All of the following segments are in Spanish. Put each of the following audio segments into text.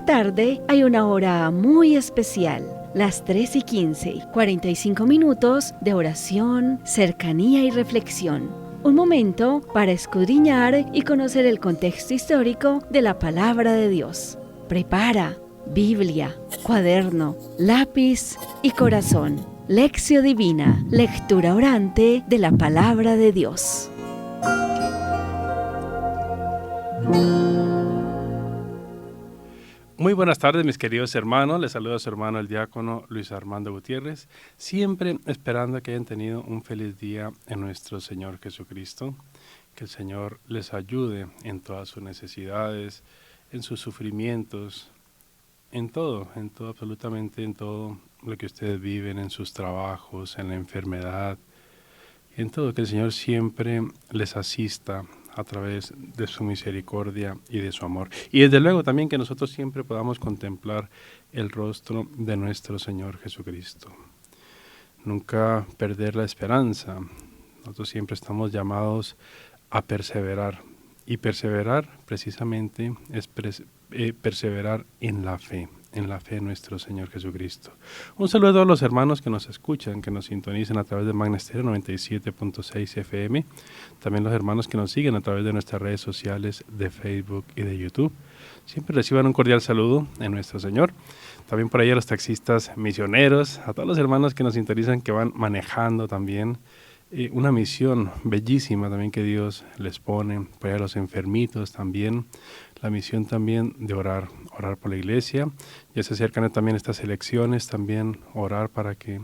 tarde hay una hora muy especial, las 3:15, 45 minutos de oración, cercanía y reflexión. Un momento para escudriñar y conocer el contexto histórico de la palabra de Dios. Prepara Biblia, cuaderno, lápiz y corazón. Lección Divina, lectura orante de la palabra de Dios. Muy buenas tardes, mis queridos hermanos. Les saluda a su hermano el diácono Luis Armando Gutiérrez, siempre esperando que hayan tenido un feliz día en nuestro Señor Jesucristo. Que el Señor les ayude en todas sus necesidades, en sus sufrimientos, en todo, absolutamente en todo lo que ustedes viven, en sus trabajos, en la enfermedad, en todo, que el Señor siempre les asista a través de su misericordia y de su amor. Y desde luego también que nosotros siempre podamos contemplar el rostro de nuestro Señor Jesucristo. Nunca perder la esperanza. Nosotros siempre estamos llamados a perseverar. Y perseverar precisamente es perseverar en la fe en nuestro Señor Jesucristo. Un saludo a todos los hermanos que nos escuchan, que nos sintonizan a través de Magna Estéreo 97.6 FM, también los hermanos que nos siguen a través de nuestras redes sociales de Facebook y de YouTube. Siempre reciban un cordial saludo en nuestro Señor. También por ahí a los taxistas misioneros, a todos los hermanos que nos sintonizan, que van manejando también. Una misión bellísima también que Dios les pone, por ahí a los enfermitos también, la misión también de orar por la iglesia. Ya se acercan también estas elecciones, también orar para que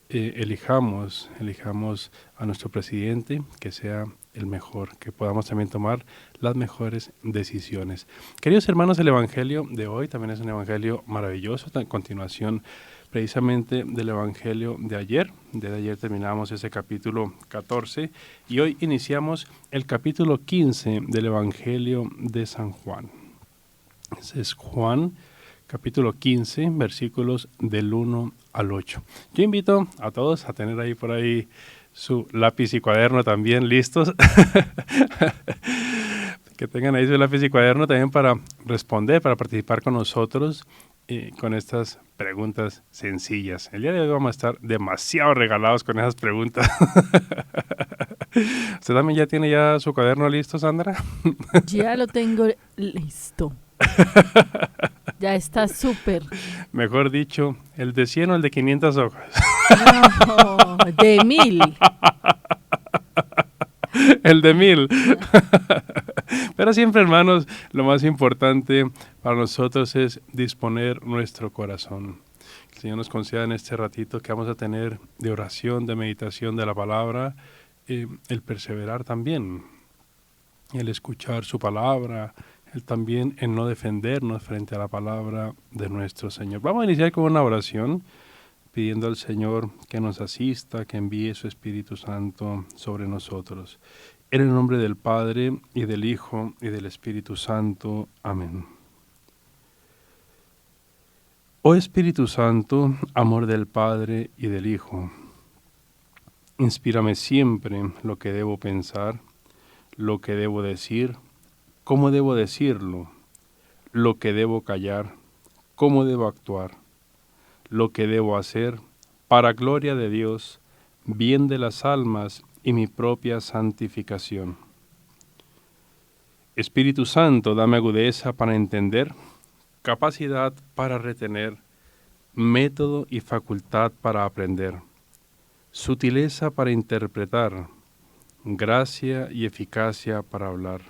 elijamos a nuestro presidente, que sea el mejor, que podamos también tomar las mejores decisiones. Queridos hermanos, el evangelio de hoy también es un evangelio maravilloso, en continuación precisamente del evangelio de ayer. Desde ayer terminamos ese capítulo 14 y hoy iniciamos el capítulo 15 del evangelio de San Juan. Ese es Juan, capítulo 15, versículos del 1 al 8. Yo invito a todos a tener ahí por ahí su lápiz y cuaderno también listos. Que tengan ahí su lápiz y cuaderno también para responder, para participar con nosotros con estas preguntas sencillas. El día de hoy vamos a estar demasiado regalados con esas preguntas. ¿Usted también ya tiene ya su cuaderno listo, Sandra? Ya lo tengo listo. Ya está súper. Mejor dicho, ¿el de 100 o el de 500 hojas? No, de 1000. El de 1000. Pero siempre, hermanos, lo más importante para nosotros es disponer nuestro corazón. Que el Señor nos conceda en este ratito que vamos a tener de oración, de meditación de la palabra, el perseverar también, el escuchar su palabra, el también el no defendernos frente a la palabra de nuestro Señor. Vamos a iniciar con una oración, pidiendo al Señor que nos asista, que envíe su Espíritu Santo sobre nosotros. En el nombre del Padre, y del Hijo, y del Espíritu Santo. Amén. Oh Espíritu Santo, amor del Padre y del Hijo, inspírame siempre lo que debo pensar, lo que debo decir, cómo debo decirlo, lo que debo callar, cómo debo actuar, lo que debo hacer, para gloria de Dios, bien de las almas y mi propia santificación. Espíritu Santo, dame agudeza para entender, capacidad para retener, método y facultad para aprender, sutileza para interpretar, gracia y eficacia para hablar.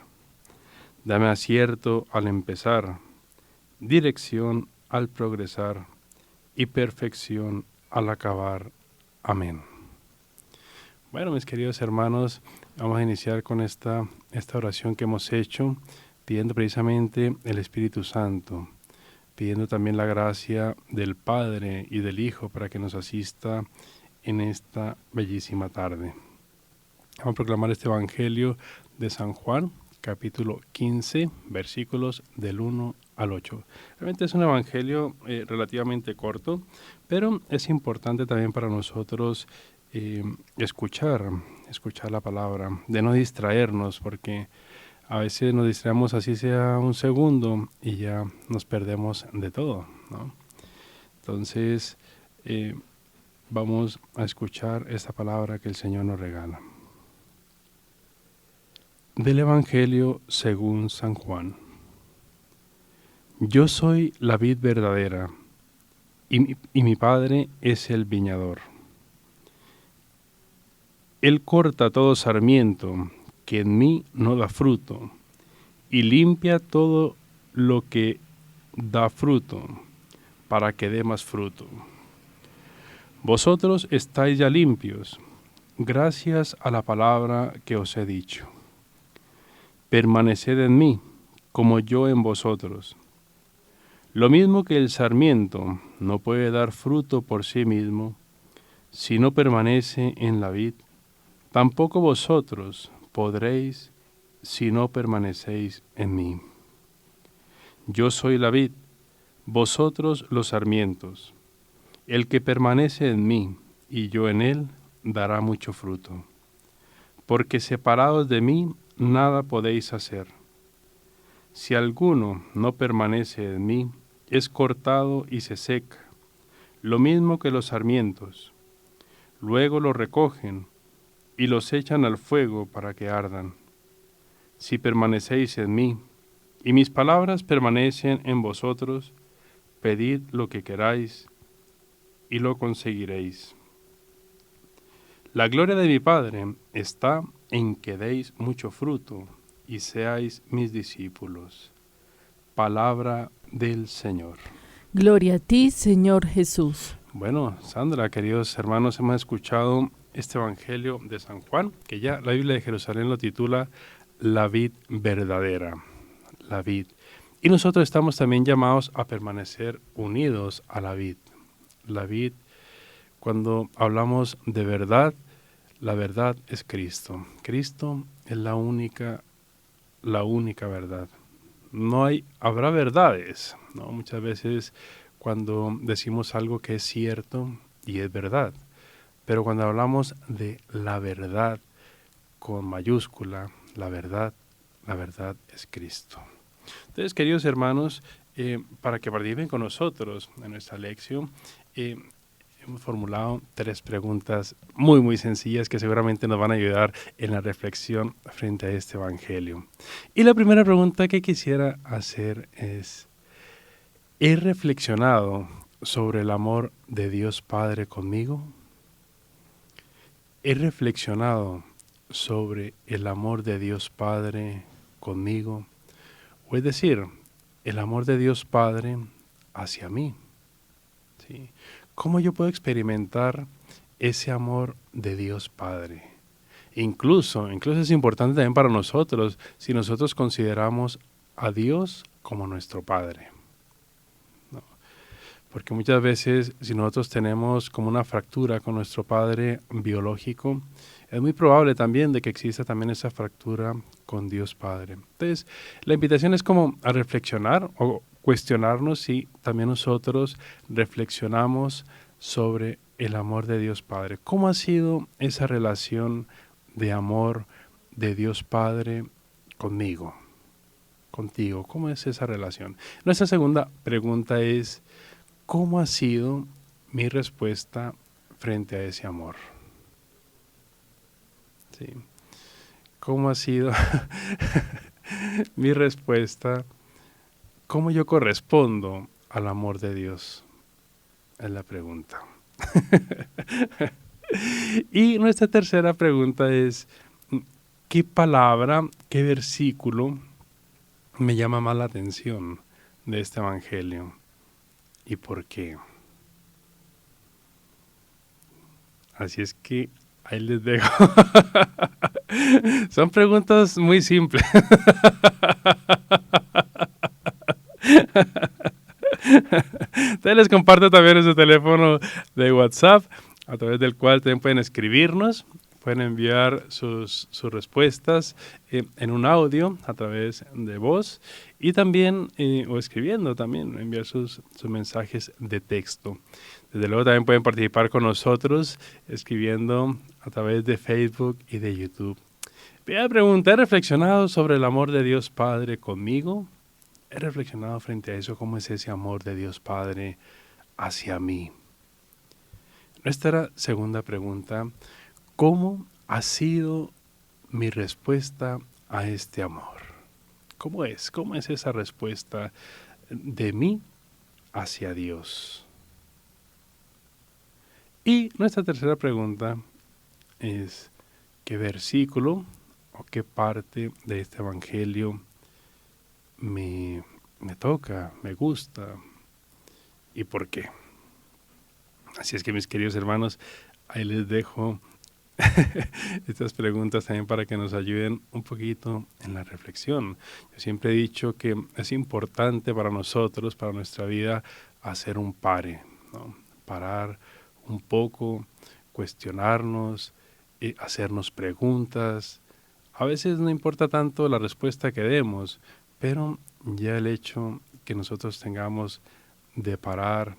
Dame acierto al empezar, dirección al progresar y perfección al acabar. Amén. Bueno, mis queridos hermanos, vamos a iniciar con esta oración que hemos hecho, pidiendo precisamente el Espíritu Santo, pidiendo también la gracia del Padre y del Hijo para que nos asista en esta bellísima tarde. Vamos a proclamar este Evangelio de San Juan, capítulo 15, versículos del 1 al 8. Realmente es un evangelio relativamente corto, pero es importante también para nosotros escuchar la palabra, de no distraernos, porque A veces nos distraemos así sea un segundo y ya nos perdemos de todo, ¿no? Entonces, vamos a escuchar esta palabra que el Señor nos regala. Del Evangelio según San Juan. Yo soy la vid verdadera y mi Padre es el viñador. Él corta todo sarmiento que en mí no da fruto y limpia todo lo que da fruto para que dé más fruto. Vosotros estáis ya limpios, gracias a la palabra que os he dicho. Permaneced en mí, como yo en vosotros. Lo mismo que el sarmiento no puede dar fruto por sí mismo, si no permanece en la vid, tampoco vosotros podréis si no permanecéis en mí. Yo soy la vid, vosotros los sarmientos. El que permanece en mí y yo en él, dará mucho fruto. Porque separados de mí, nada podéis hacer. Si alguno no permanece en mí, es cortado y se seca, lo mismo que los sarmientos. Luego los recogen y los echan al fuego para que ardan. Si permanecéis en mí, y mis palabras permanecen en vosotros, pedid lo que queráis, y lo conseguiréis. La gloria de mi Padre está en que deis mucho fruto, y seáis mis discípulos. Palabra del Señor. Gloria a ti, Señor Jesús. Bueno, Sandra, queridos hermanos, hemos escuchado este Evangelio de San Juan, que ya la Biblia de Jerusalén lo titula La vid verdadera, la vid. Y nosotros estamos también llamados a permanecer unidos a la vid. La vid, cuando hablamos de verdad, la verdad es Cristo. Cristo es la única verdad. Habrá verdades, ¿no? Muchas veces cuando decimos algo que es cierto y es verdad, pero cuando hablamos de la verdad con mayúscula, la verdad es Cristo. Entonces, queridos hermanos, para que participen con nosotros en nuestra lección, hemos formulado 3 preguntas muy, muy sencillas que seguramente nos van a ayudar en la reflexión frente a este Evangelio. Y la primera pregunta que quisiera hacer es, ¿he reflexionado sobre el amor de Dios Padre conmigo? ¿He reflexionado sobre el amor de Dios Padre conmigo? O es decir, el amor de Dios Padre hacia mí. ¿Sí? ¿Cómo yo puedo experimentar ese amor de Dios Padre? Incluso es importante también para nosotros si nosotros consideramos a Dios como nuestro Padre, ¿no? Porque muchas veces si nosotros tenemos como una fractura con nuestro Padre biológico, es muy probable también de que exista también esa fractura con Dios Padre. Entonces, la invitación es como a reflexionar o cuestionarnos si también nosotros reflexionamos sobre el amor de Dios Padre. ¿Cómo ha sido esa relación de amor de Dios Padre conmigo, contigo? ¿Cómo es esa relación? Nuestra segunda pregunta es, ¿cómo ha sido mi respuesta frente a ese amor? Sí. ¿Cómo ha sido mi respuesta? ¿Cómo yo correspondo al amor de Dios? Es la pregunta. Y nuestra tercera pregunta es, ¿qué palabra, qué versículo me llama más la atención de este Evangelio? ¿Y por qué? Así es que ahí les dejo. Son preguntas muy simples. Entonces les comparto también su teléfono de WhatsApp, a través del cual también pueden escribirnos, pueden enviar sus respuestas en un audio a través de voz y también, o escribiendo también, enviar sus mensajes de texto. Desde luego también pueden participar con nosotros escribiendo a través de Facebook y de YouTube. Primera pregunta, ¿he reflexionado sobre el amor de Dios Padre conmigo? ¿He reflexionado frente a eso? ¿Cómo es ese amor de Dios Padre hacia mí? Nuestra segunda pregunta, ¿cómo ha sido mi respuesta a este amor? ¿Cómo es? ¿Cómo es esa respuesta de mí hacia Dios? Y nuestra tercera pregunta es, ¿qué versículo o qué parte de este evangelio me toca, me gusta y por qué? Así es que, mis queridos hermanos, ahí les dejo estas preguntas también para que nos ayuden un poquito en la reflexión. Yo siempre he dicho que es importante para nosotros, para nuestra vida, hacer un pare, ¿no? Parar un poco, cuestionarnos, hacernos preguntas. A veces no importa tanto la respuesta que demos, pero ya el hecho que nosotros tengamos de parar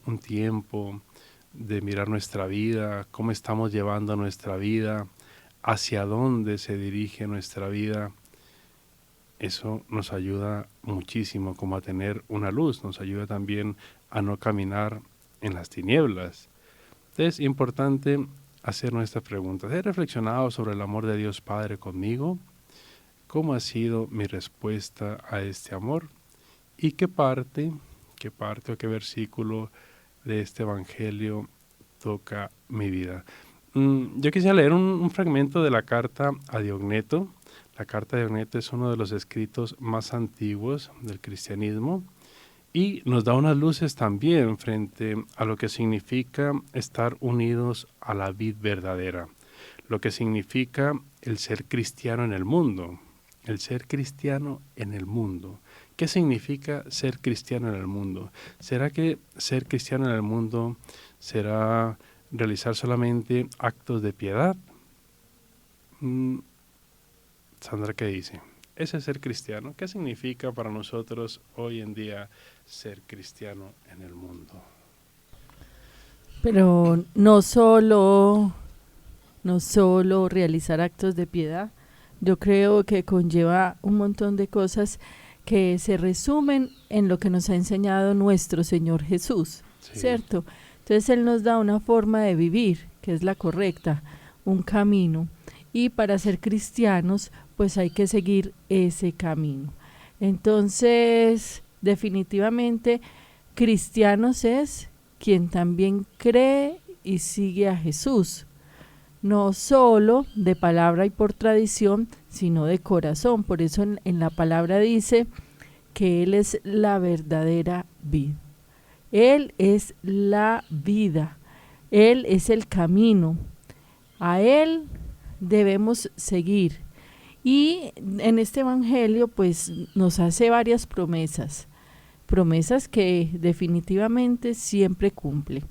un tiempo, de mirar nuestra vida, cómo estamos llevando nuestra vida, hacia dónde se dirige nuestra vida, eso nos ayuda muchísimo como a tener una luz, nos ayuda también a no caminar en las tinieblas. Entonces es importante hacer nuestras preguntas. ¿He reflexionado sobre el amor de Dios Padre conmigo? ¿Cómo ha sido mi respuesta a este amor? ¿Y qué parte o qué versículo de este evangelio toca mi vida? Yo quisiera leer un fragmento de la carta a Diogneto. La carta de Diogneto es uno de los escritos más antiguos del cristianismo y nos da unas luces también frente a lo que significa estar unidos a la vid verdadera, lo que significa el ser cristiano en el mundo, el ser cristiano en el mundo. ¿Qué significa ser cristiano en el mundo? ¿Será que ser cristiano en el mundo será realizar solamente actos de piedad? Sandra, ¿qué dice? ¿Ese es ser cristiano? ¿Qué significa para nosotros hoy en día ser cristiano en el mundo? Pero no solo realizar actos de piedad, yo creo que conlleva un montón de cosas que se resumen en lo que nos ha enseñado nuestro Señor Jesús, Sí. ¿cierto? Entonces Él nos da una forma de vivir, que es la correcta, un camino, y para ser cristianos, pues hay que seguir ese camino. Entonces, definitivamente, cristianos es quien también cree y sigue a Jesús, no solo de palabra y por tradición, sino de corazón. Por eso en la palabra dice que Él es la verdadera vid. Él es la vida. Él es el camino. A Él debemos seguir. Y en este evangelio pues nos hace varias promesas. Promesas que definitivamente siempre cumple.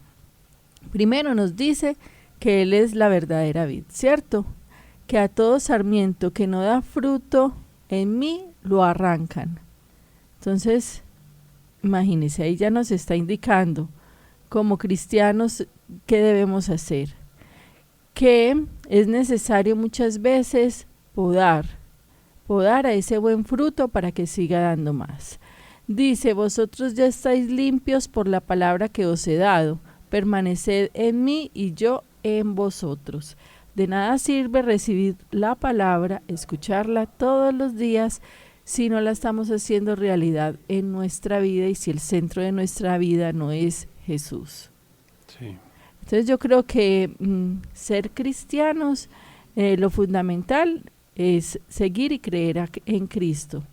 Primero nos dice que Él es la verdadera vid, ¿cierto? Que a todo sarmiento que no da fruto en mí lo arrancan. Entonces, imagínense, ahí ya nos está indicando como cristianos qué debemos hacer. Que es necesario muchas veces podar a ese buen fruto para que siga dando más. Dice, vosotros ya estáis limpios por la palabra que os he dado. Permaneced en mí y yo en vosotros. De nada sirve recibir la palabra, escucharla todos los días, si no la estamos haciendo realidad en nuestra vida y si el centro de nuestra vida no es Jesús. Sí. Entonces yo creo que ser cristianos, lo fundamental es seguir y creer en Cristo.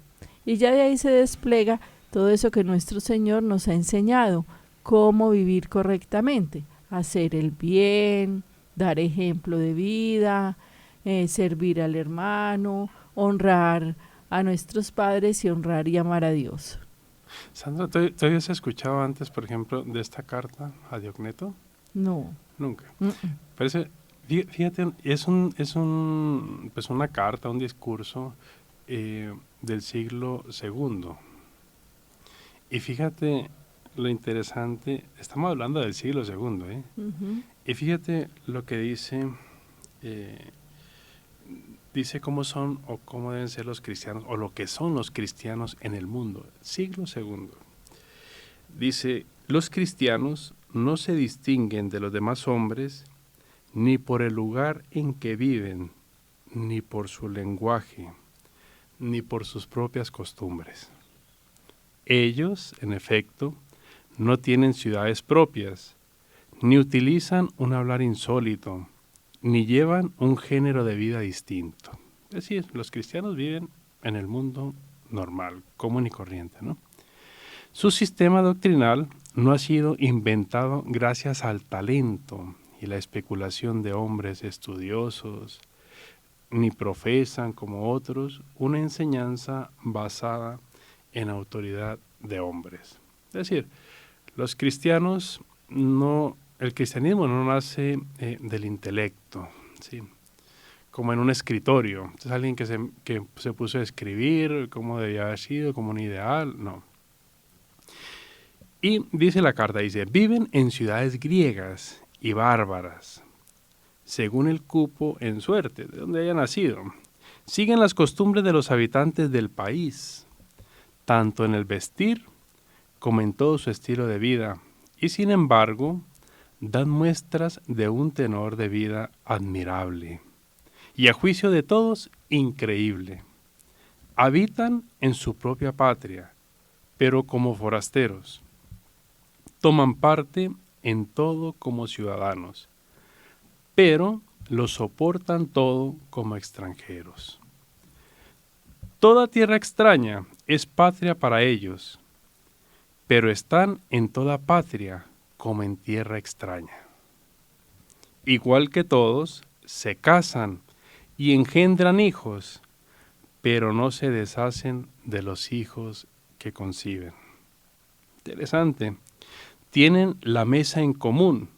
Y ya de ahí se despliega todo eso que nuestro Señor nos ha enseñado, cómo vivir correctamente, hacer el bien, dar ejemplo de vida, servir al hermano, honrar a nuestros padres y honrar y amar a Dios. Sandra, ¿tú habías escuchado antes, por ejemplo, de esta carta a Diogneto? No. Nunca. Parece, fíjate, es pues una carta, un discurso del siglo II. Y fíjate lo interesante, estamos hablando del siglo II, ¿eh? Uh-huh. Y fíjate lo que dice dice cómo son o cómo deben ser los cristianos o lo que son los cristianos en el mundo. Siglo II. Dice, los cristianos no se distinguen de los demás hombres ni por el lugar en que viven, ni por su lenguaje, ni por sus propias costumbres. Ellos, en efecto, no tienen ciudades propias, ni utilizan un hablar insólito, ni llevan un género de vida distinto. Es decir, los cristianos viven en el mundo normal, común y corriente, ¿no? Su sistema doctrinal no ha sido inventado gracias al talento y la especulación de hombres estudiosos, ni profesan, como otros, una enseñanza basada en autoridad de hombres. Es decir, los cristianos el cristianismo no nace del intelecto, ¿sí? Como en un escritorio. Entonces, alguien que se puso a escribir cómo debía haber sido, como un ideal, no. Y dice la carta, dice, viven en ciudades griegas y bárbaras, según el cupo en suerte, de donde haya nacido. Siguen las costumbres de los habitantes del país, tanto en el vestir como en todo su estilo de vida, y sin embargo, dan muestras de un tenor de vida admirable, y a juicio de todos, increíble. Habitan en su propia patria, pero como forasteros. Toman parte en todo como ciudadanos, pero lo soportan todo como extranjeros. Toda tierra extraña es patria para ellos, pero están en toda patria como en tierra extraña. Igual que todos, se casan y engendran hijos, pero no se deshacen de los hijos que conciben. Interesante. Tienen la mesa en común,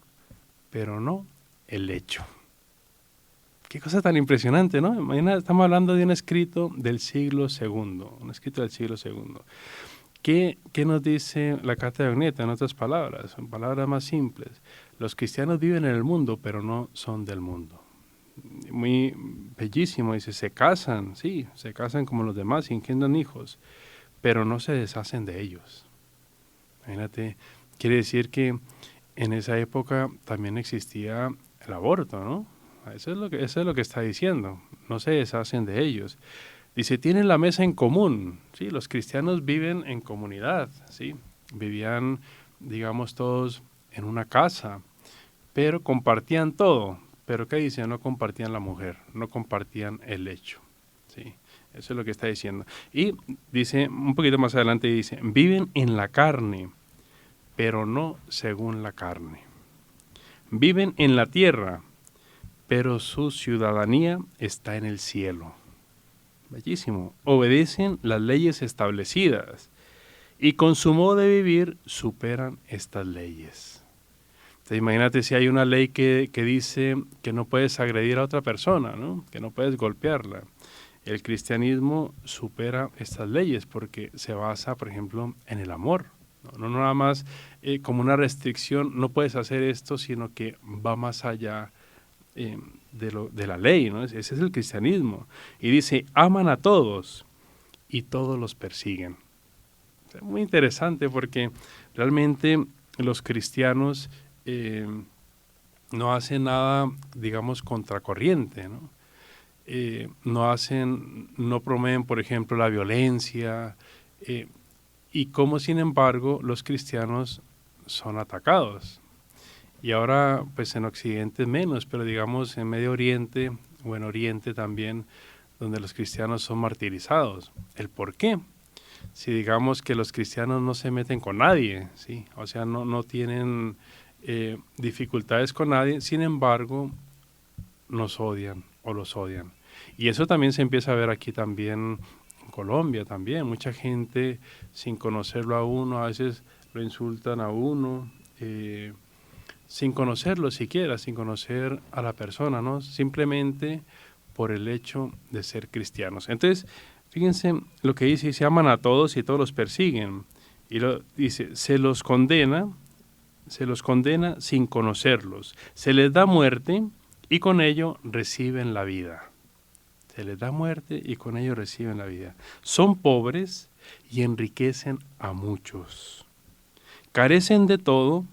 pero no el lecho. Qué cosa tan impresionante, ¿no? Imagina, estamos hablando de un escrito del siglo II, un escrito del siglo II. ¿Qué nos dice la Carta de Agneta en otras palabras? En palabras más simples. Los cristianos viven en el mundo, pero no son del mundo. Muy bellísimo, dice, se casan, sí, se casan como los demás y engendran hijos, pero no se deshacen de ellos. Imagínate, quiere decir que en esa época también existía el aborto, ¿no? Eso es lo que está diciendo, no se deshacen de ellos. Dice, tienen la mesa en común, ¿sí? Los cristianos viven en comunidad, ¿sí? Vivían, digamos, todos en una casa, pero compartían todo. Pero ¿qué dice? No compartían la mujer, no compartían el lecho, ¿sí? Eso es lo que está diciendo. Y dice, un poquito más adelante dice, viven en la carne, pero no según la carne. Viven en la tierra, pero su ciudadanía está en el cielo. Bellísimo. Obedecen las leyes establecidas y con su modo de vivir superan estas leyes. Entonces, imagínate si hay una ley que dice que no puedes agredir a otra persona, ¿no? Que no puedes golpearla. El cristianismo supera estas leyes porque se basa, por ejemplo, en el amor. No nada más como una restricción, no puedes hacer esto, sino que va más allá de la ley, ¿no? Ese es el cristianismo. Y dice, aman a todos y todos los persiguen. Es muy interesante porque realmente los cristianos no hacen nada, digamos, contracorriente, ¿no? No promueven, por ejemplo, la violencia, y cómo, sin embargo, los cristianos son atacados. Y ahora, pues en Occidente menos, pero digamos en Medio Oriente o en Oriente también, donde los cristianos son martirizados. ¿El por qué? Si digamos que los cristianos no se meten con nadie, ¿sí? O sea, no tienen dificultades con nadie, sin embargo, nos odian o los odian. Y eso también se empieza a ver aquí también en Colombia también. Mucha gente, sin conocerlo a uno, a veces lo insultan a uno, sin conocerlo siquiera, sin conocer a la persona, ¿no? Simplemente por el hecho de ser cristianos. Entonces, fíjense lo que dice, se aman a todos y todos los persiguen. Y dice, se los condena sin conocerlos. Se les da muerte y con ello reciben la vida. se les da muerte y con ello reciben la vida. Son pobres y enriquecen a muchos. Carecen de todo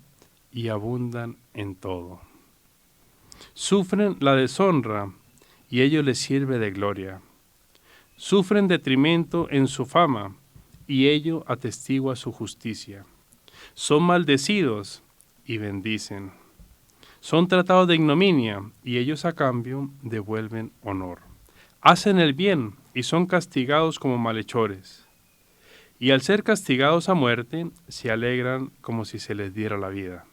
y abundan en todo. Sufren la deshonra y ello les sirve de gloria. Sufren detrimento en su fama y ello atestigua su justicia. Son maldecidos y bendicen. Son tratados de ignominia y ellos a cambio devuelven honor. Hacen el bien y son castigados como malhechores. Y al ser castigados a muerte, se alegran como si se les diera la vida.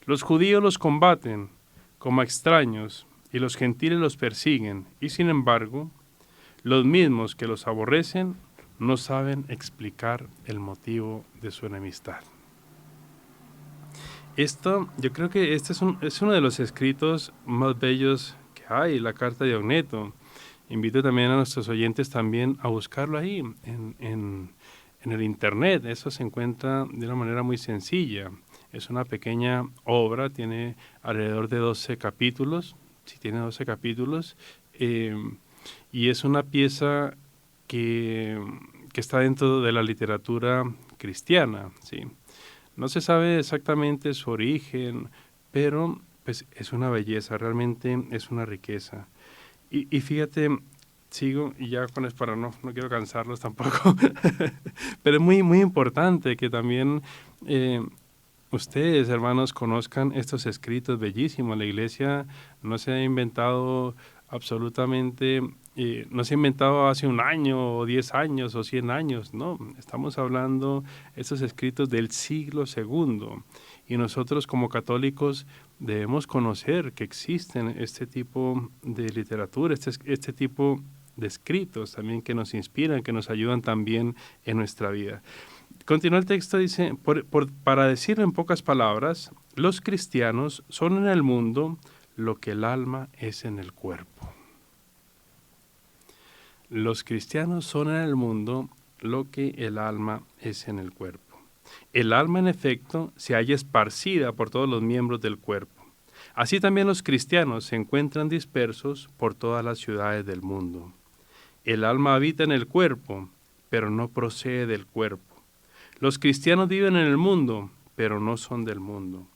Los judíos los combaten como extraños y los gentiles los persiguen, y sin embargo, los mismos que los aborrecen no saben explicar el motivo de su enemistad. Yo creo que este es uno de los escritos más bellos que hay, la carta de Ogneto. Invito también a nuestros oyentes también a buscarlo ahí, en el internet. Eso se encuentra de una manera muy sencilla. Es una pequeña obra, tiene alrededor de 12 capítulos, sí tiene 12 capítulos, y es una pieza que está dentro de la literatura cristiana, ¿sí? No se sabe exactamente su origen, pero pues es una belleza, realmente es una riqueza. Y fíjate, sigo y ya con eso para no quiero cansarlos tampoco, pero es muy, muy importante que también ustedes, hermanos, conozcan estos escritos bellísimos. La Iglesia no se ha inventado absolutamente, no se ha inventado hace un año o 10 años o 100 años, no, estamos hablando estos escritos del siglo II y nosotros como católicos debemos conocer que existen este tipo de literatura, este tipo de escritos también que nos inspiran, que nos ayudan también en nuestra vida. Continúa el texto, dice, para decirlo en pocas palabras, los cristianos son en el mundo lo que el alma es en el cuerpo. Los cristianos son en el mundo lo que el alma es en el cuerpo. El alma, en efecto, se halla esparcida por todos los miembros del cuerpo. Así también los cristianos se encuentran dispersos por todas las ciudades del mundo. El alma habita en el cuerpo, pero no procede del cuerpo. Los cristianos viven en el mundo, pero no son del mundo.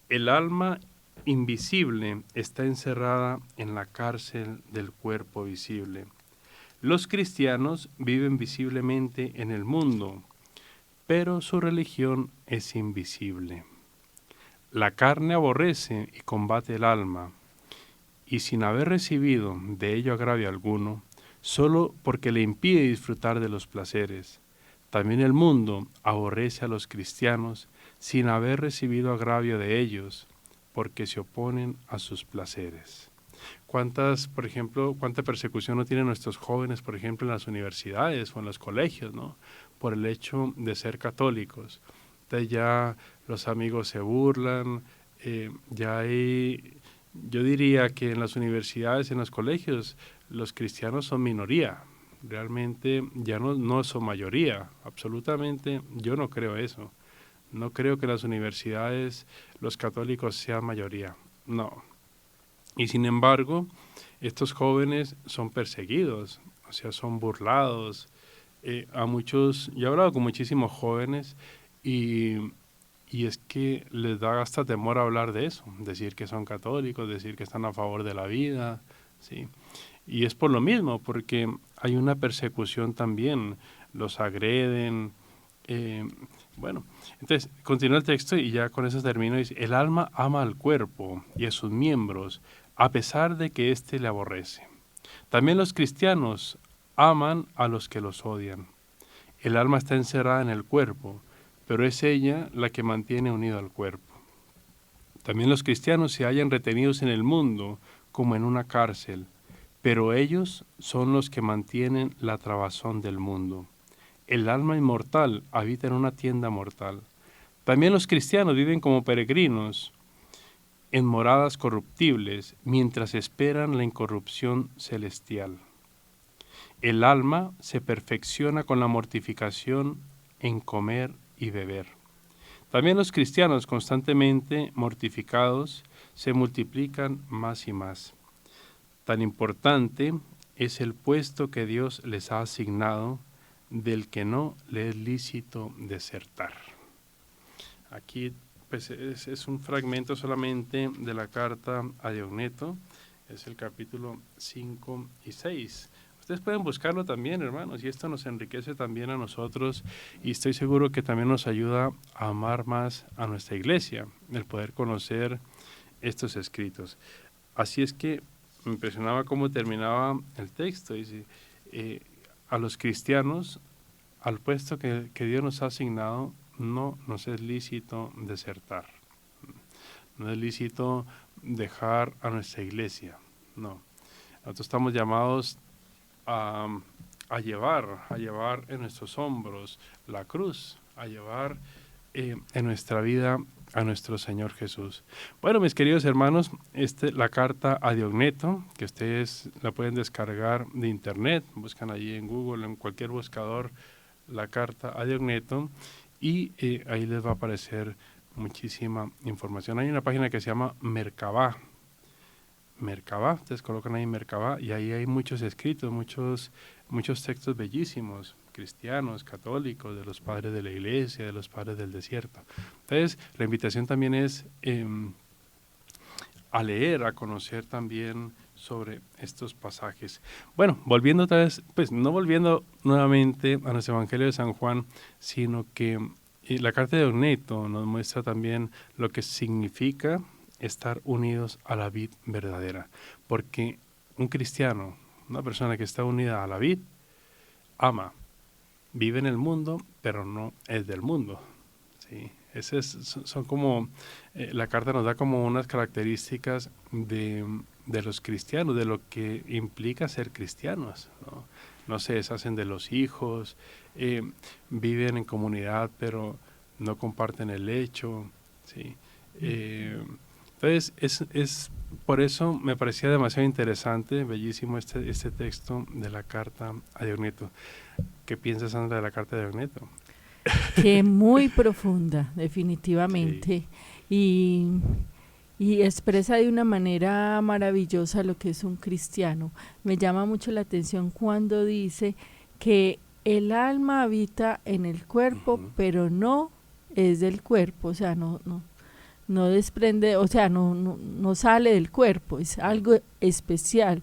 El alma invisible está encerrada en la cárcel del cuerpo visible. Los cristianos viven visiblemente en el mundo, pero su religión es invisible. La carne aborrece y combate el alma, y sin haber recibido de ello agravio alguno, solo porque le impide disfrutar de los placeres. También el mundo aborrece a los cristianos sin haber recibido agravio de ellos, porque se oponen a sus placeres. Cuánta persecución no tienen nuestros jóvenes, por ejemplo, en las universidades o en los colegios, ¿no? Por el hecho de ser católicos. Entonces ya los amigos se burlan, yo diría que en las universidades, en los colegios, los cristianos son minoría. Realmente ya no son mayoría, absolutamente yo no creo eso. No creo que en las universidades los católicos sean mayoría, no. Y sin embargo, estos jóvenes son perseguidos, o sea, son burlados. Yo he hablado con muchísimos jóvenes y es que les da hasta temor hablar de eso, decir que son católicos, decir que están a favor de la vida, ¿sí? Y es por lo mismo, porque hay una persecución también, los agreden. Entonces continúa el texto y ya con eso termino. Dice, el alma ama al cuerpo y a sus miembros, a pesar de que éste le aborrece. También los cristianos aman a los que los odian. El alma está encerrada en el cuerpo, pero es ella la que mantiene unido al cuerpo. También los cristianos se hallan retenidos en el mundo como en una cárcel, pero ellos son los que mantienen la trabazón del mundo. El alma inmortal habita en una tienda mortal. También los cristianos viven como peregrinos en moradas corruptibles, mientras esperan la incorrupción celestial. El alma se perfecciona con la mortificación en comer y beber. También los cristianos, constantemente mortificados, se multiplican más y más. Tan importante es el puesto que Dios les ha asignado, del que no le es lícito desertar. Aquí pues, es un fragmento solamente de la carta a Diogneto, es el capítulo 5 y 6. Ustedes pueden buscarlo también, hermanos, y esto nos enriquece también a nosotros, y estoy seguro que también nos ayuda a amar más a nuestra iglesia, el poder conocer estos escritos. Así es que me impresionaba cómo terminaba el texto. Dice, a los cristianos, al puesto que Dios nos ha asignado, no nos es lícito desertar. No es lícito dejar a nuestra iglesia. No. Nosotros estamos llamados a llevar en nuestros hombros la cruz, a llevar en nuestra vida a nuestro Señor Jesús. Bueno, mis queridos hermanos, la carta a Diogneto, que ustedes la pueden descargar de internet, buscan allí en Google, en cualquier buscador, la carta a Diogneto, y ahí les va a aparecer muchísima información. Hay una página que se llama Merkabah, ustedes colocan ahí Merkabah y ahí hay muchos escritos, muchos textos bellísimos, cristianos, católicos, de los padres de la iglesia, de los padres del desierto. Entonces, la invitación también es a leer, a conocer también sobre estos pasajes. Bueno, volviendo otra vez, pues no volviendo nuevamente a nuestro Evangelio de San Juan, sino que la carta de Diogneto nos muestra también lo que significa estar unidos a la vid verdadera, porque un cristiano, una persona que está unida a la vid, ama, vive en el mundo, pero no es del mundo. ¿Sí? Son como, la carta nos da como unas características de los cristianos, de lo que implica ser cristianos, ¿no? No se deshacen de los hijos, viven en comunidad, pero no comparten el lecho, ¿sí? Entonces, es por eso me parecía demasiado interesante, bellísimo este texto de la carta a Diogneto. ¿Qué piensas, Sandra, de la carta de Diogneto? Que muy profunda, definitivamente, sí. Y expresa de una manera maravillosa lo que es un cristiano. Me llama mucho la atención cuando dice que el alma habita en el cuerpo, pero no es del cuerpo, o sea, no desprende, o sea, no sale del cuerpo, es algo especial,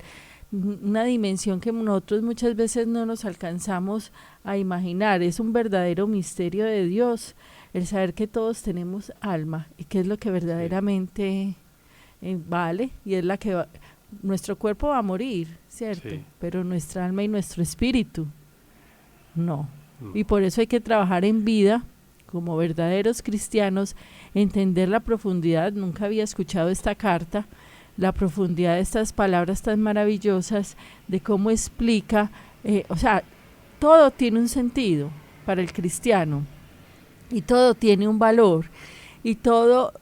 una dimensión que nosotros muchas veces no nos alcanzamos a imaginar. Es un verdadero misterio de Dios el saber que todos tenemos alma y que es lo que verdaderamente vale, y es la que nuestro cuerpo va a morir, ¿cierto? Sí. Pero nuestra alma y nuestro espíritu no. Y por eso hay que trabajar en vida como verdaderos cristianos, entender la profundidad. Nunca había escuchado esta carta, la profundidad de estas palabras tan maravillosas, de cómo explica, o sea, todo tiene un sentido para el cristiano y todo tiene un valor y todo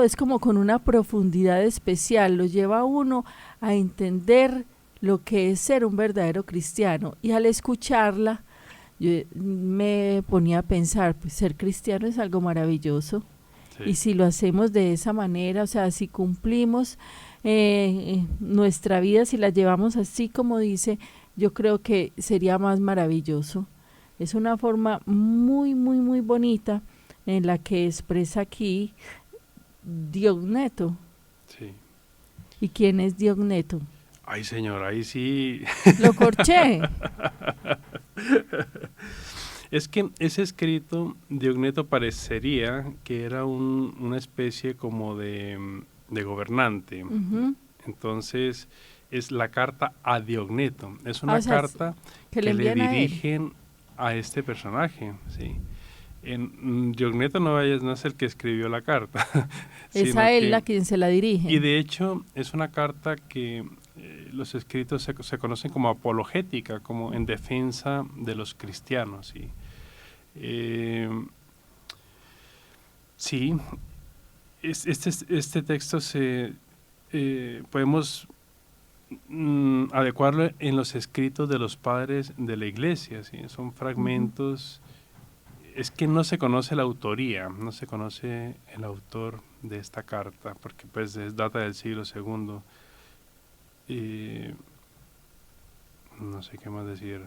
es como con una profundidad especial, lo lleva a uno a entender lo que es ser un verdadero cristiano. Y al escucharla yo me ponía a pensar, pues ser cristiano es algo maravilloso. Sí. Y si lo hacemos de esa manera, o sea, si cumplimos nuestra vida, si la llevamos así como dice, yo creo que sería más maravilloso. Es una forma muy, muy, muy bonita en la que expresa aquí Diogneto. Sí. ¿Y quién es Diogneto? Ay, señor, ahí sí. Lo corché. Es que ese escrito, Diogneto, parecería que era una especie como de gobernante. Uh-huh. Entonces, es la carta a Diogneto. Es una carta que le dirigen a este personaje, ¿sí? Diogneto no es el que escribió la carta. Es a él a quien se la dirige. Y de hecho, es una carta que los escritos se conocen como apologética, como en defensa de los cristianos. ¿Sí? Sí, este texto podemos adecuarlo en los escritos de los padres de la iglesia. ¿Sí? Son fragmentos. Es que no se conoce la autoría, no se conoce el autor de esta carta, porque pues data del siglo II. no sé qué más decir.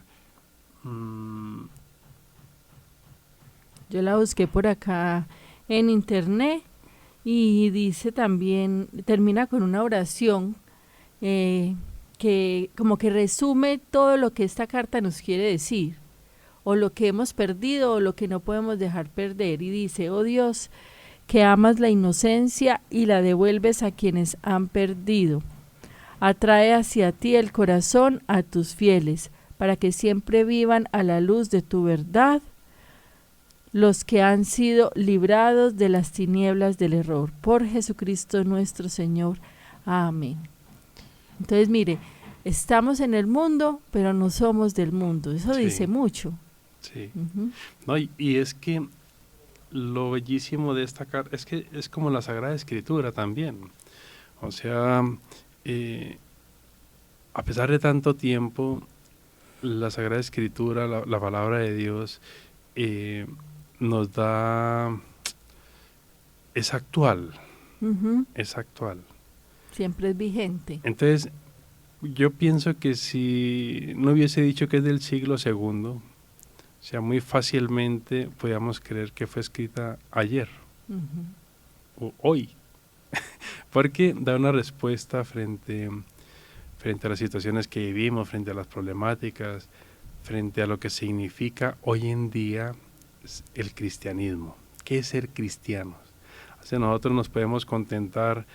Yo la busqué por acá en internet y dice también, termina con una oración que como que resume todo lo que esta carta nos quiere decir, o lo que hemos perdido o lo que no podemos dejar perder. Y dice: oh Dios, que amas la inocencia y la devuelves a quienes han perdido. Atrae hacia ti el corazón a tus fieles, para que siempre vivan a la luz de tu verdad los que han sido librados de las tinieblas del error. Por Jesucristo nuestro Señor. Amén. Entonces, mire, estamos en el mundo, pero no somos del mundo. Eso Sí. dice mucho. Sí. Ujú. No, y es que lo bellísimo de esta carta es que es como la Sagrada Escritura también. O sea, a pesar de tanto tiempo, la Sagrada Escritura, la palabra de Dios, nos da, es actual, Ujú. es actual. Siempre es vigente. Entonces, yo pienso que si no hubiese dicho que es del siglo segundo, o sea, muy fácilmente podíamos creer que fue escrita ayer Ujú. o hoy, porque da una respuesta frente a las situaciones que vivimos, frente a las problemáticas, frente a lo que significa hoy en día el cristianismo. ¿Qué es ser cristianos? O sea, nosotros nos podemos contentar,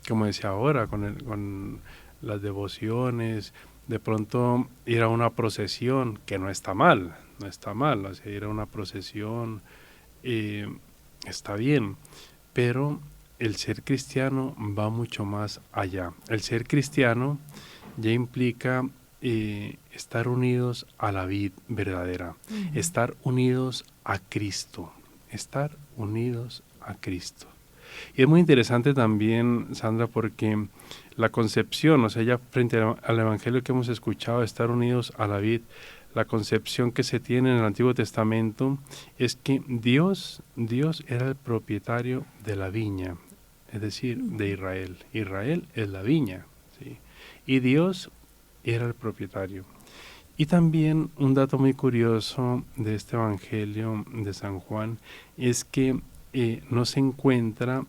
como decía ahora, con las devociones, de pronto ir a una procesión, que no está mal, o sea, ir a una procesión está bien, pero el ser cristiano va mucho más allá. El ser cristiano ya implica estar unidos a la vid verdadera, Ujú. estar unidos a Cristo, estar unidos a Cristo. Y es muy interesante también, Sandra, porque la concepción, o sea, ya frente al Evangelio que hemos escuchado, estar unidos a la vid, la concepción que se tiene en el Antiguo Testamento es que Dios era el propietario de la viña, es decir, de Israel. Israel es la viña, ¿sí? Y Dios era el propietario. Y también un dato muy curioso de este Evangelio de San Juan es que no se encuentra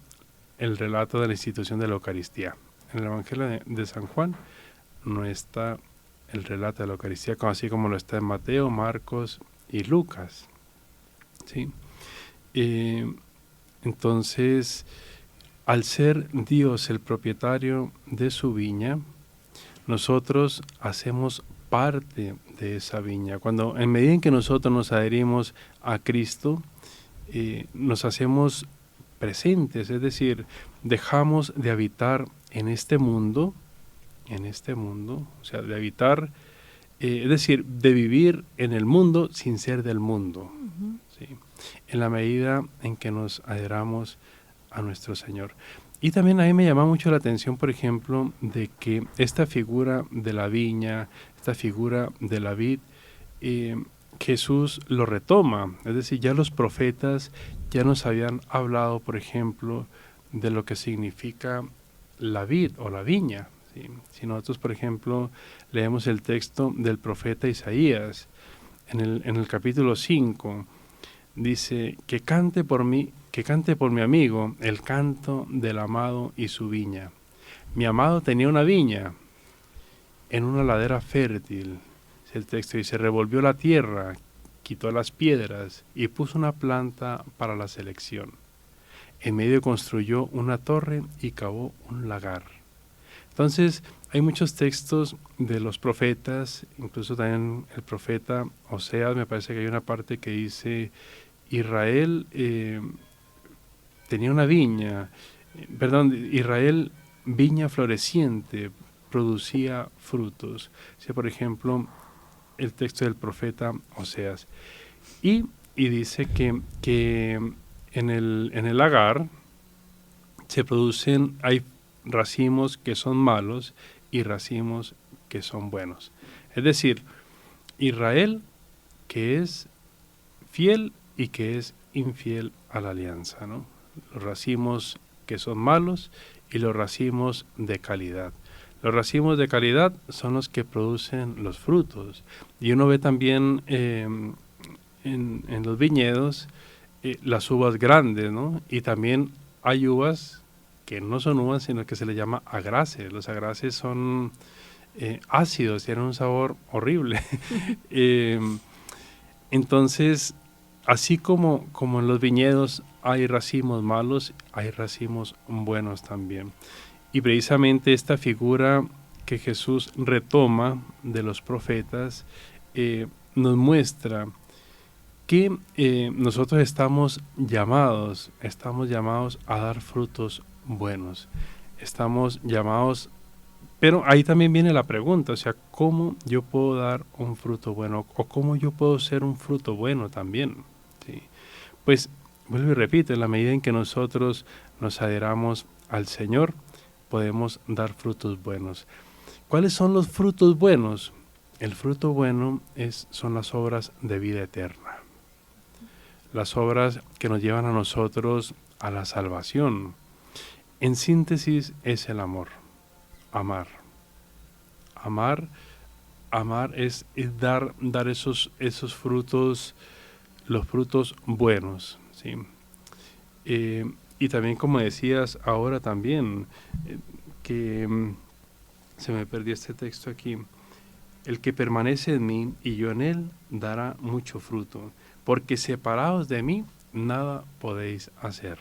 el relato de la institución de la Eucaristía. En el Evangelio de San Juan no está el relato de la Eucaristía, así como lo está en Mateo, Marcos y Lucas, ¿sí? Entonces, al ser Dios el propietario de su viña, nosotros hacemos parte de esa viña. Cuando, en medida en que nosotros nos adherimos a Cristo, nos hacemos presentes, es decir, dejamos de habitar en este mundo, o sea, de habitar, es decir, de vivir en el mundo sin ser del mundo, Ujú. ¿sí? En la medida en que nos adheramos a nuestro Señor. Y también a mí me llama mucho la atención, por ejemplo, de que esta figura de la viña, esta figura de la vid, Jesús lo retoma. Es decir, ya los profetas ya nos habían hablado, por ejemplo, de lo que significa la vid o la viña, ¿sí? Si nosotros, por ejemplo, leemos el texto del profeta Isaías, en el capítulo 5, dice, que cante por mi amigo el canto del amado y su viña. Mi amado tenía una viña en una ladera fértil. El texto dice, revolvió la tierra, quitó las piedras y puso una planta para la selección. En medio construyó una torre y cavó un lagar. Entonces, hay muchos textos de los profetas, incluso también el profeta Oseas, me parece que hay una parte que dice, Israel tenía una viña, Israel, viña floreciente, producía frutos. O sea, por ejemplo, el texto del profeta Oseas. Y dice que en el lagar se producen, hay racimos que son malos y racimos que son buenos. Es decir, Israel que es fiel y que es infiel a la alianza, ¿no? Los racimos que son malos y los racimos de calidad. Los racimos de calidad son los que producen los frutos. Y uno ve también en los viñedos las uvas grandes, ¿no? Y también hay uvas que no son uvas, sino que se les llama agraces. Los agraces son ácidos, tienen un sabor horrible. Entonces, así como en los viñedos hay racimos malos, hay racimos buenos también. Y precisamente esta figura que Jesús retoma de los profetas nos muestra que nosotros estamos llamados a dar frutos buenos. Estamos llamados, pero ahí también viene la pregunta, o sea, ¿cómo yo puedo dar un fruto bueno? ¿O cómo yo puedo ser un fruto bueno también? ¿Sí? Pues, vuelvo y repito, en la medida en que nosotros nos adheramos al Señor, podemos dar frutos buenos. ¿Cuáles son los frutos buenos? El fruto bueno son las obras de vida eterna. Las obras que nos llevan a nosotros a la salvación. En síntesis es el amor. Amar es dar esos frutos, los frutos buenos, ¿sí? Y también, como decías ahora también, se me perdió este texto aquí, el que permanece en mí y yo en él dará mucho fruto, porque separados de mí nada podéis hacer.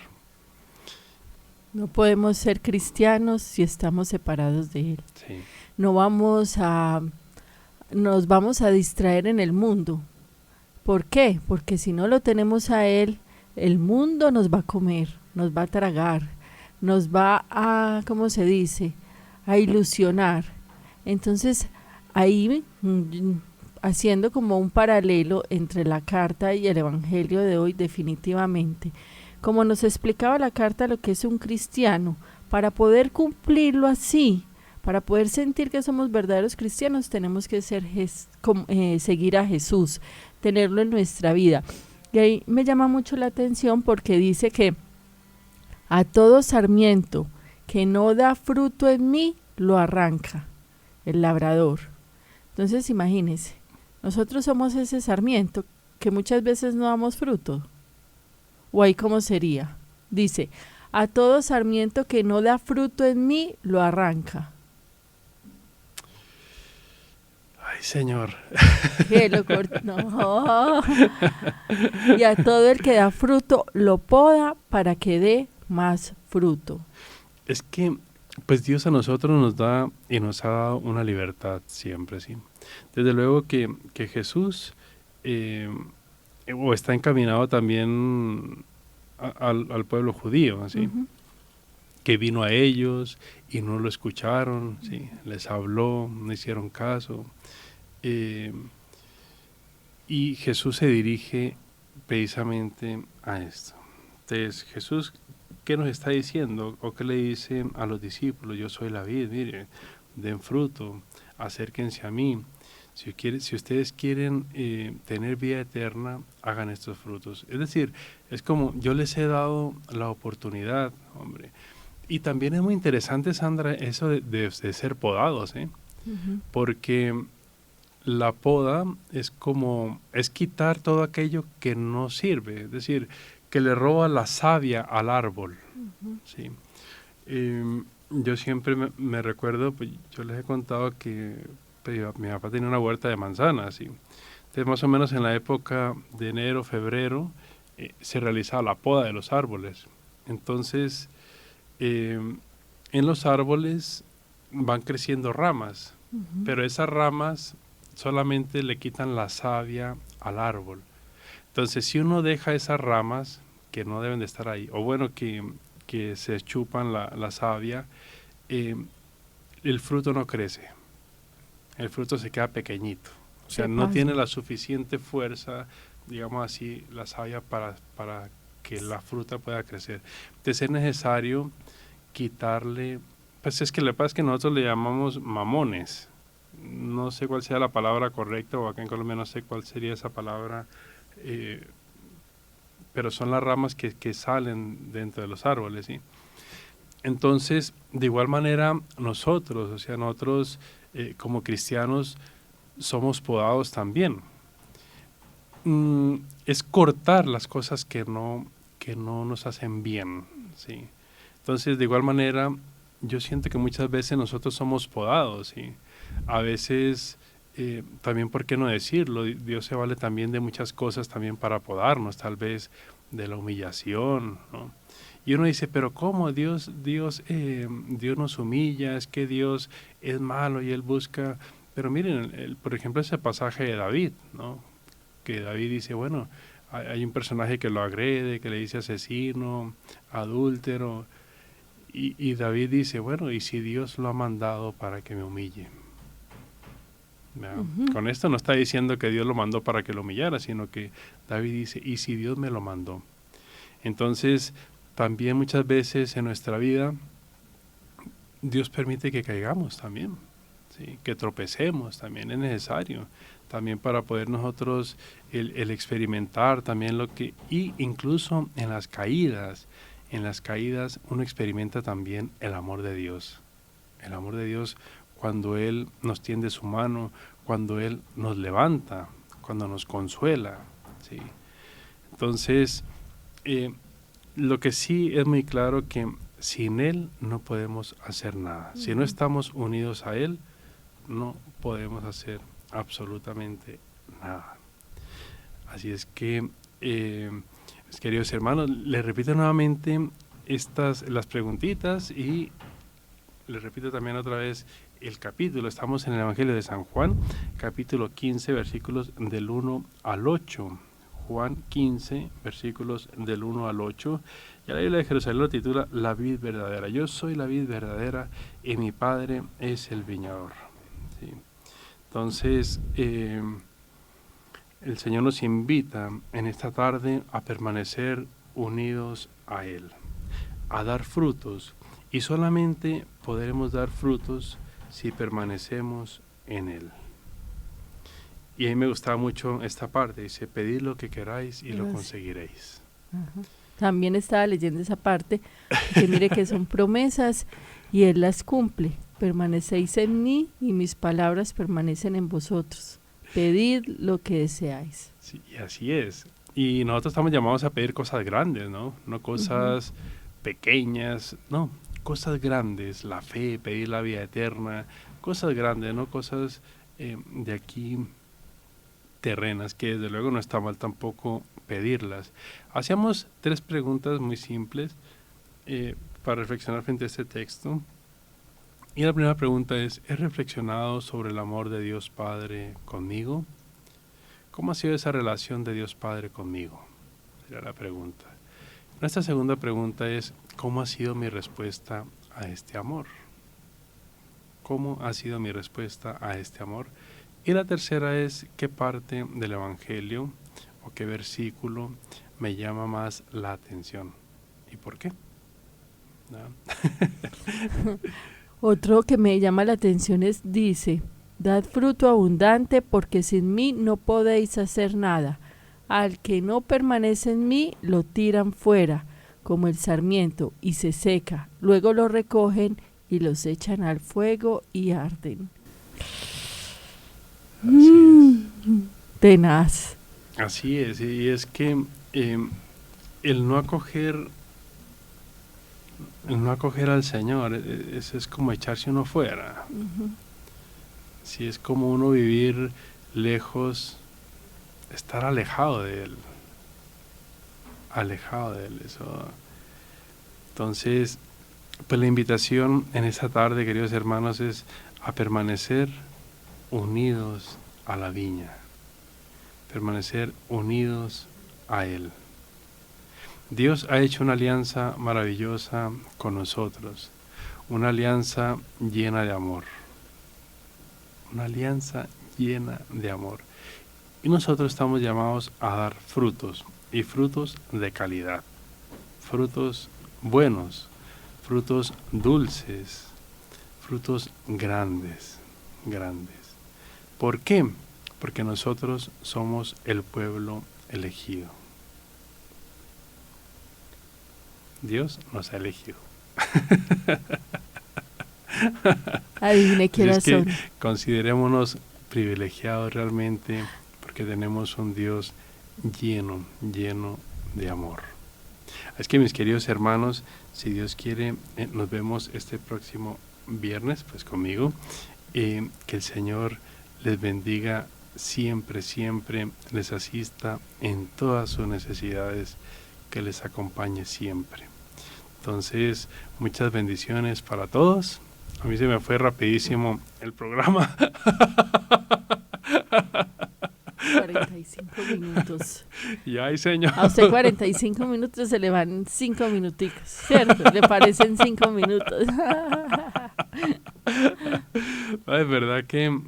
No podemos ser cristianos si estamos separados de Él. Sí. Nos vamos a distraer en el mundo. ¿Por qué? Porque si no lo tenemos a Él, el mundo nos va a comer, nos va a tragar, nos va a, ¿cómo se dice?, a ilusionar. Entonces, ahí, haciendo como un paralelo entre la carta y el evangelio de hoy, definitivamente, como nos explicaba la carta lo que es un cristiano, para poder cumplirlo así, para poder sentir que somos verdaderos cristianos, tenemos que seguir a Jesús, tenerlo en nuestra vida. Y ahí me llama mucho la atención porque dice que a todo sarmiento que no da fruto en mí, lo arranca el labrador. Entonces imagínense, nosotros somos ese sarmiento que muchas veces no damos fruto. ¿O ahí cómo sería? Dice, a todo sarmiento que no da fruto en mí, lo arranca. Ay, Señor. No. Y a todo el que da fruto, lo poda para que dé más fruto. Es que, pues Dios a nosotros nos da y nos ha dado una libertad siempre, ¿sí? Desde luego que Jesús está encaminado también al pueblo judío, ¿sí? Uh-huh. Que vino a ellos y no lo escucharon, ¿sí? Les habló, no hicieron caso. Y Jesús se dirige precisamente a esto. Entonces, Jesús, ¿qué nos está diciendo? ¿O qué le dice a los discípulos? Yo soy la vid, mire, den fruto, acérquense a mí. Si ustedes quieren tener vida eterna, hagan estos frutos. Es decir, es como yo les he dado la oportunidad, hombre. Y también es muy interesante, Sandra, eso de ser podados, ¿eh? Uh-huh. Porque la poda es quitar todo aquello que no sirve, es decir, que le roba la savia al árbol. Uh-huh. ¿Sí? Yo siempre me recuerdo, pues, yo les he contado que mi papá tenía una huerta de manzanas, ¿sí? Entonces más o menos en la época de enero, febrero, se realizaba la poda de los árboles. Entonces, en los árboles van creciendo ramas, uh-huh. Pero esas ramas solamente le quitan la savia al árbol. Entonces, si uno deja esas ramas, que no deben de estar ahí, o bueno, que se chupan la savia, el fruto no crece. El fruto se queda pequeñito. O sea, no tiene la suficiente fuerza, digamos así, la savia para que la fruta pueda crecer. Entonces es necesario quitarle, pues es que lo que pasa es que nosotros le llamamos mamones. No sé cuál sea la palabra correcta, o acá en Colombia no sé cuál sería esa palabra, pero son las ramas que salen dentro de los árboles, ¿sí? Entonces, de igual manera, nosotros como cristianos somos podados también. Es cortar las cosas que no nos hacen bien, ¿sí? Entonces, de igual manera, yo siento que muchas veces nosotros somos podados, ¿sí? A veces, también, ¿por qué no decirlo? Dios se vale también de muchas cosas también para podarnos, tal vez de la humillación, ¿no? Y uno dice, pero ¿cómo Dios nos humilla? Es que Dios es malo y Él busca... Pero miren, por ejemplo, ese pasaje de David, ¿no? Que David dice, bueno, hay un personaje que lo agrede, que le dice asesino, adúltero, y David dice, bueno, ¿y si Dios lo ha mandado para que me humille? Con esto no está diciendo que Dios lo mandó para que lo humillara, sino que David dice, ¿y si Dios me lo mandó? Entonces, también muchas veces en nuestra vida, Dios permite que caigamos también, ¿sí? Que tropecemos, también es necesario, también para poder nosotros el experimentar también y incluso en las caídas uno experimenta también el amor de Dios cuando Él nos tiende su mano, cuando Él nos levanta, cuando nos consuela, ¿sí? Entonces, lo que sí es muy claro que sin Él no podemos hacer nada. Si no estamos unidos a Él, no podemos hacer absolutamente nada. Así es que, mis queridos hermanos, les repito nuevamente las preguntitas y les repito también otra vez el capítulo. Estamos en el Evangelio de San Juan, capítulo 15, versículos del 1 al 8. Juan 15, versículos del 1 al 8. Y la Biblia de Jerusalén lo titula La vid verdadera. Yo soy la vid verdadera y mi Padre es el viñador. ¿Sí? Entonces, el Señor nos invita en esta tarde a permanecer unidos a Él, a dar frutos. Y solamente podremos dar frutos si permanecemos en Él. Y a mí me gustaba mucho esta parte, dice, pedid lo que queráis y lo conseguiréis. Ajá. También estaba leyendo esa parte, que mire que son promesas y Él las cumple. Permanecéis en mí y mis palabras permanecen en vosotros. Pedid lo que deseáis. Sí, y así es. Y nosotros estamos llamados a pedir cosas grandes, ¿no? No cosas pequeñas, no, cosas grandes, la fe, pedir la vida eterna, cosas grandes, no cosas de aquí terrenas, que desde luego no está mal tampoco pedirlas. Hacíamos 3 preguntas muy simples para reflexionar frente a este texto. Y la primera pregunta es, ¿he reflexionado sobre el amor de Dios Padre conmigo? ¿Cómo ha sido esa relación de Dios Padre conmigo? Sería la pregunta. Nuestra segunda pregunta es, ¿cómo ha sido mi respuesta a este amor? ¿Cómo ha sido mi respuesta a este amor? Y la tercera es, ¿qué parte del Evangelio o qué versículo me llama más la atención? ¿Y por qué? ¿No? Otro que me llama la atención dice, dad fruto abundante porque sin mí no podéis hacer nada. Al que no permanece en mí lo tiran fuera, como el sarmiento, y se seca. Luego lo recogen y los echan al fuego y arden. Tenaz. Así es, y es que el no acoger al Señor, eso es como echarse uno fuera. Sí, es como uno vivir lejos, estar alejado de Él. Eso. Entonces, pues la invitación en esta tarde, queridos hermanos, es a permanecer unidos a la viña, permanecer unidos a Él. Dios ha hecho una alianza maravillosa con nosotros, una alianza llena de amor, una alianza llena de amor. Y nosotros estamos llamados a dar frutos, y frutos de calidad, frutos buenos, frutos dulces, frutos grandes. ¿Por qué? Porque nosotros somos el pueblo elegido. Dios nos ha elegido. Adivine qué Así horas es que son. considerémonos privilegiados realmente porque tenemos un Dios lleno de amor. Es que mis queridos hermanos, si Dios quiere, nos vemos este próximo viernes, pues conmigo. Que el Señor les bendiga siempre, siempre, les asista en todas sus necesidades, que les acompañe siempre. Entonces, muchas bendiciones para todos. A mí se me fue rapidísimo el programa. 45 minutos. Y ay, Señor. A usted 45 minutos se le van 5 minuticos, ¿cierto? Le parecen 5 minutos. Es verdad que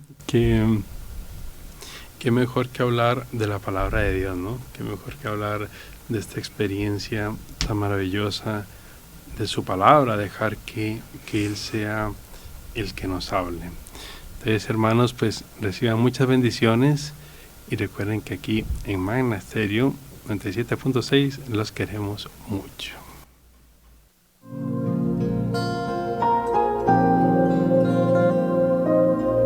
mejor que hablar de la palabra de Dios, ¿no? Que mejor que hablar de esta experiencia tan maravillosa de su palabra, dejar que Él sea el que nos hable. Entonces, hermanos, pues reciban muchas bendiciones y recuerden que aquí en Magna Estéreo 97.6 los queremos mucho.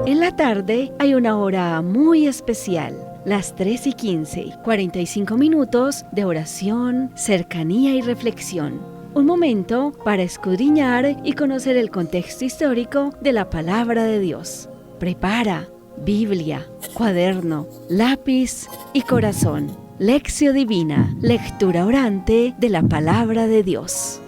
En la tarde hay una hora muy especial, las 3:15, 45 minutos de oración, cercanía y reflexión. Un momento para escudriñar y conocer el contexto histórico de la palabra de Dios. Prepara Biblia, cuaderno, lápiz y corazón. Lección Divina, lectura orante de la palabra de Dios.